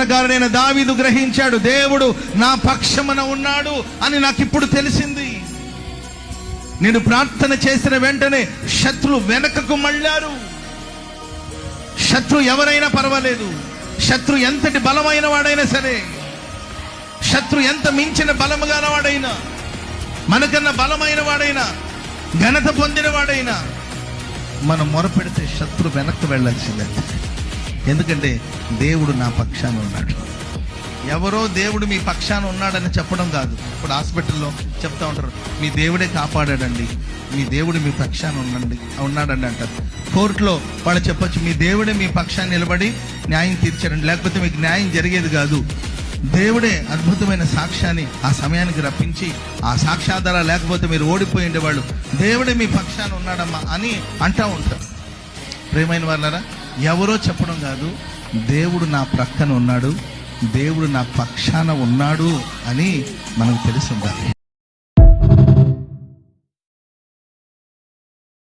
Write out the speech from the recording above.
కీర్తనకారుడైన దావీదు గ్రహించాడు, దేవుడు నా పక్షమున ఉన్నాడు అని నాకు ఇప్పుడు తెలిసింది. నేను ప్రార్థన చేసిన వెంటనే శత్రు వెనకకు మళ్ళారు. శత్రు ఎవరైనా పర్వాలేదు, శత్రు ఎంతటి బలమైన వాడైనా సరే, శత్రు ఎంత మించిన బలముగాన వాడైనా, మనకన్నా బలమైన వాడైనా, ఘనత పొందిన వాడైనా, మనం మొరపెడితే శత్రు వెనక్కి వెళ్ళాల్సిందే. ఎందుకంటే దేవుడు నా పక్షాన ఉన్నాడు. ఎవరో దేవుడు మీ పక్షాన ఉన్నాడని చెప్పడం కాదు. ఇప్పుడు హాస్పిటల్లో చెప్తా ఉంటారు, మీ దేవుడే కాపాడాడండి, మీ దేవుడు మీ పక్షాన ఉన్నాడండి అంటారు. కోర్టులో వాళ్ళు చెప్పొచ్చు, మీ దేవుడే మీ పక్షాన్ని నిలబడి న్యాయం తీర్చాడండి, లేకపోతే మీకు న్యాయం జరిగేది కాదు. దేవుడే అద్భుతమైన సాక్ష్యాన్ని ఆ సమయానికి రప్పించి, ఆ సాక్ష్యాధార లేకపోతే మీరు ఓడిపోయి ఉండేవాళ్ళు, దేవుడే మీ పక్షాన ఉన్నాడమ్మా అని అంటూ ఉంటారు. ప్రియమైన వాళ్ళారా, ఎవరో చెప్పడం కాదు, దేవుడు నా ప్రక్కన ఉన్నాడు, దేవుడు నా పక్షాన ఉన్నాడు అని మనకు తెలిసి ఉండాలి.